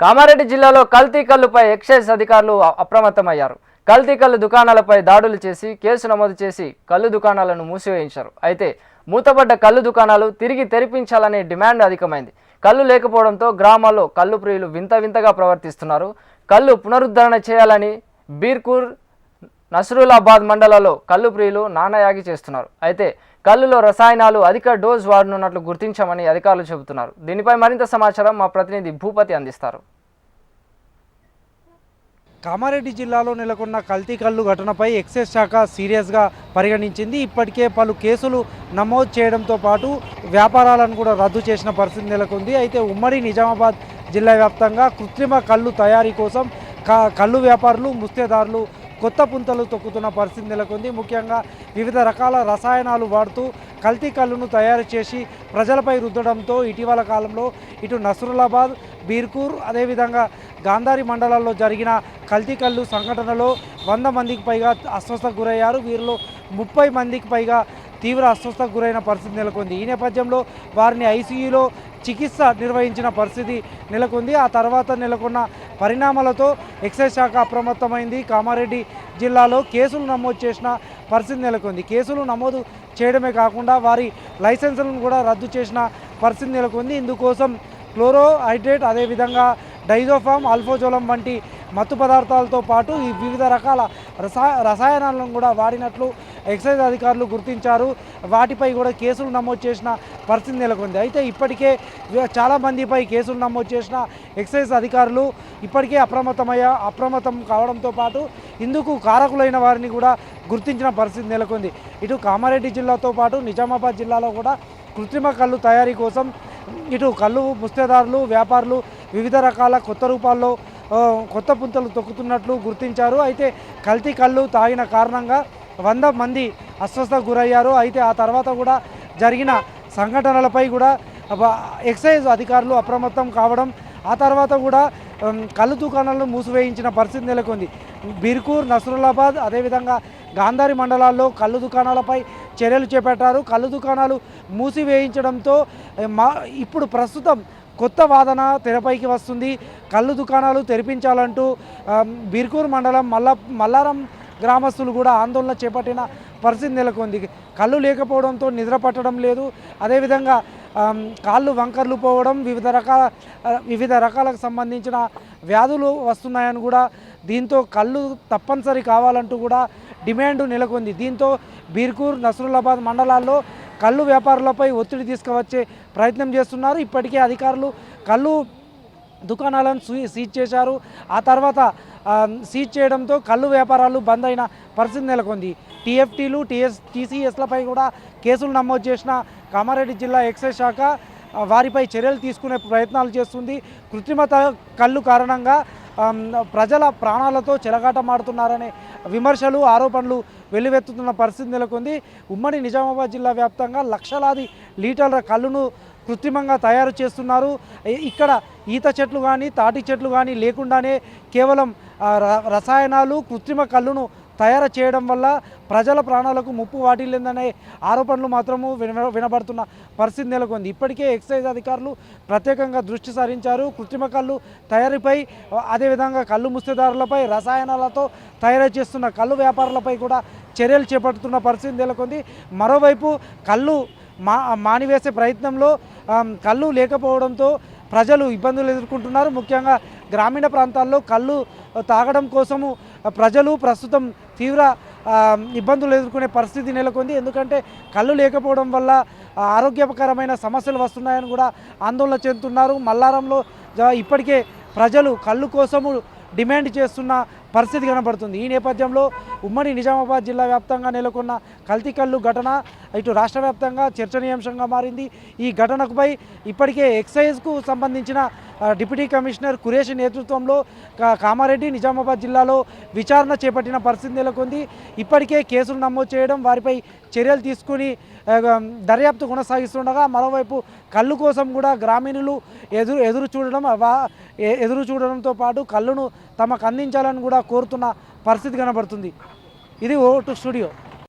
కామారెడ్డి జిల్లాలో కల్తీ కల్లుపై ఎక్సైజ్ అధికారులు అప్రమత్తమయ్యారు. కల్తీ కల్లు దుకాణాలపై దాడులు చేసి కేసు నమోదు చేసి కల్లు దుకాణాలను మూసివేయించారు. అయితే మూతపడ్డ కల్లు దుకాణాలు తిరిగి తెరిపించాలనే డిమాండ్ అధికమైంది. కల్లు లేకపోవడంతో గ్రామాల్లో కల్లు ప్రియులు వింతగా ప్రవర్తిస్తున్నారు. కల్లు పునరుద్ధరణ చేయాలని బీర్కూర్, నస్రులాబాద్ మండలాల్లో కల్లు ప్రియులు నానాయాగి చేస్తున్నారు. అయితే కల్లులో రసాయనాలు అధిక డోస్ వాడనున్నట్లు గుర్తించామని అధికారులు చెబుతున్నారు. దీనిపై మరింత సమాచారం మా ప్రతినిధి భూపతి అందిస్తారు. కామారెడ్డి జిల్లాలో నెలకొన్న కల్తీ కల్లు ఘటనపై ఎక్సైజ్ శాఖ సీరియస్గా పరిగణించింది. ఇప్పటికే పలు కేసులు నమోదు చేయడంతో పాటు వ్యాపారాలను కూడా రద్దు చేసిన పరిస్థితి నెలకొంది. అయితే ఉమ్మడి నిజామాబాద్ జిల్లా వ్యాప్తంగా కృత్రిమ కల్లు తయారీ కోసం కల్లు వ్యాపారులు, ముస్తేదారులు కొత్త పుంతలు తొక్కుతున్న పరిస్థితి నెలకొంది. ముఖ్యంగా వివిధ రకాల రసాయనాలు వాడుతూ కల్తీ కల్లును తయారు చేసి ప్రజలపై రుద్దడంతో ఇటీవల కాలంలో ఇటు నస్రులాబాద్, బీర్కూర్, అదేవిధంగా గాంధారి మండలాల్లో జరిగిన కల్తీ కల్లు సంఘటనలో 100 మందికి పైగా అస్వస్థకు గురయ్యారు. వీరిలో 30 మందికి పైగా తీవ్ర అస్వస్థకు గురైన పరిస్థితి నెలకొంది. ఈ నేపథ్యంలో వారిని ఐసీయూలో చికిత్స నిర్వహించిన పరిస్థితి నెలకొంది. ఆ తర్వాత నెలకొన్న పరిణామాలతో ఎక్సైజ్ శాఖ అప్రమత్తమైంది. కామారెడ్డి జిల్లాలో కేసులు నమోదు చేసిన పరిస్థితి నెలకొంది. కేసులు నమోదు చేయడమే కాకుండా వారి లైసెన్సులను కూడా రద్దు చేసిన పరిస్థితి నెలకొంది. ఇందుకోసం క్లోరోహైడ్రేట్, అదేవిధంగా డైజోఫామ్, అల్ఫోజోలం వంటి మత్తు పదార్థాలతో పాటు ఈ వివిధ రకాల రసాయనాలను కూడా వాడినట్లు ఎక్సైజ్ అధికారులు గుర్తించారు. వాటిపై కూడా కేసులు నమోదు చేసిన పరిస్థితి నెలకొంది. అయితే ఇప్పటికే చాలామందిపై కేసులు నమోదు చేసిన ఎక్సైజ్ అధికారులు ఇప్పటికే అప్రమత్తం కావడంతో పాటు ఇందుకు కారకులైన వారిని కూడా గుర్తించిన పరిస్థితి నెలకొంది. ఇటు కామారెడ్డి జిల్లాతో పాటు నిజామాబాద్ జిల్లాలో కూడా కృత్రిమ కల్లు తయారీ కోసం ఇటు కల్లు ముస్తేదారులు, వ్యాపారులు వివిధ రకాల కొత్త రూపాల్లో కొత్త పుంతలు తొక్కుతున్నట్లు గుర్తించారు. అయితే కల్తీ కల్లు తాగిన కారణంగా 100 మంది అస్వస్థకు గురయ్యారు. అయితే ఆ తర్వాత కూడా జరిగిన సంఘటనలపై కూడా ఎక్సైజ్ అధికారులు అప్రమత్తం కావడం, ఆ తర్వాత కూడా కల్లు దుకాణాలను మూసివేయించిన పరిస్థితి నెలకొంది. బీర్కూర్, నస్రులాబాద్, అదేవిధంగా గాంధారి మండలాల్లో కల్లు దుకాణాలపై చర్యలు చేపట్టారు. కల్లు దుకాణాలు మూసివేయించడంతో ఇప్పుడు ప్రస్తుతం కొత్త వాదన తెరపైకి వస్తుంది. కల్లు దుకాణాలు తెరిపించాలంటూ బీర్కూర్ మండలం మల్లారం గ్రామస్తులు కూడా ఆందోళన చేపట్టిన పరిస్థితి నెలకొంది. కళ్ళు లేకపోవడంతో నిద్ర పట్టడం లేదు, అదేవిధంగా కాళ్ళు వంకర్లు పోవడం, వివిధ రకాలకు సంబంధించిన వ్యాధులు వస్తున్నాయని కూడా, దీంతో కళ్ళు తప్పనిసరి కావాలంటూ కూడా డిమాండ్ నెలకొంది. దీంతో బీర్కూర్, నస్రులాబాద్ మండలాల్లో కళ్ళు వ్యాపారులపై ఒత్తిడి తీసుకువచ్చే ప్రయత్నం చేస్తున్నారు. ఇప్పటికే అధికారులు కళ్ళు దుకాణాలను సీజ్ చేశారు. ఆ తర్వాత సీజ్ చేయడంతో కళ్ళు వ్యాపారాలు బంద్ అయిన పరిస్థితి నెలకొంది. టీఎఫ్టీలు, టీసీఎస్లపై కూడా కేసులు నమోదు చేసిన కామారెడ్డి జిల్లా ఎక్సైజ్ శాఖ వారిపై చర్యలు తీసుకునే ప్రయత్నాలు చేస్తుంది. కృత్రిమ కళ్ళు కారణంగా ప్రజల ప్రాణాలతో చెలగాటమాడుతున్నారనే విమర్శలు, ఆరోపణలు వెల్లువెత్తుతున్న పరిస్థితి నెలకొంది. ఉమ్మడి నిజామాబాద్ జిల్లా వ్యాప్తంగా లక్షలాది లీటర్ల కళ్ళును కృత్రిమంగా తయారు చేస్తున్నారు. ఇక్కడ ఈత చెట్లు కానీ, తాటి చెట్లు కానీ లేకుండానే కేవలం రసాయనాలు, కృత్రిమ కళ్ళును తయారు చేయడం వల్ల ప్రజల ప్రాణాలకు ముప్పు వాటిల్లిందనే ఆరోపణలు మాత్రము వినబడుతున్న పరిస్థితి నెలకొంది. ఇప్పటికే ఎక్సైజ్ అధికారులు ప్రత్యేకంగా దృష్టి సారించారు. కృత్రిమ కళ్ళు తయారీపై, అదేవిధంగా కళ్ళు ముస్తేదారులపై, రసాయనాలతో తయారు చేస్తున్న కళ్ళు వ్యాపారులపై కూడా చర్యలు చేపడుతున్న పరిస్థితి నెలకొంది. మరోవైపు కళ్ళు మానివేసే ప్రయత్నంలో కళ్ళు లేకపోవడంతో ప్రజలు ఇబ్బందులు ఎదుర్కొంటున్నారు. ముఖ్యంగా గ్రామీణ ప్రాంతాల్లో కళ్ళు తాగడం కోసము ప్రజలు ప్రస్తుతం తీవ్ర ఇబ్బందులు ఎదుర్కొనే పరిస్థితి నెలకొంది. ఎందుకంటే కళ్ళు లేకపోవడం వల్ల ఆరోగ్యకరమైన సమస్యలు వస్తున్నాయని కూడా ఆందోళన చెందుతున్నారు. మల్లారంలో ఇప్పటికే ప్రజలు కళ్ళు కోసము డిమాండ్ చేస్తున్న పరిస్థితి కనబడుతుంది. ఈ నేపథ్యంలో ఉమ్మడి నిజామాబాద్ జిల్లా వ్యాప్తంగా నెలకొన్న కల్తీ కల్లు ఘటన ఇటు రాష్ట్ర వ్యాప్తంగా చర్చనీయాంశంగా మారింది. ఈ ఘటనపై ఇప్పటికే ఎక్సైజ్కు సంబంధించిన డిప్యూటీ కమిషనర్ కురేష్ నేతృత్వంలో కామారెడ్డి, నిజామాబాద్ జిల్లాలో విచారణ చేపట్టిన పరిస్థితి నెలకొంది. ఇప్పటికే కేసులు నమోదు చేయడం, వారిపై చర్యలు తీసుకుని దర్యాప్తు కొనసాగిస్తుండగా, మరోవైపు కళ్ళు కోసం కూడా గ్రామీణులు ఎదురు చూడడంతో పాటు కళ్ళును తమకు అందించాలని కూడా కోరుతున్న పరిస్థితి కనబడుతుంది. ఇది ఓటు స్టూడియో.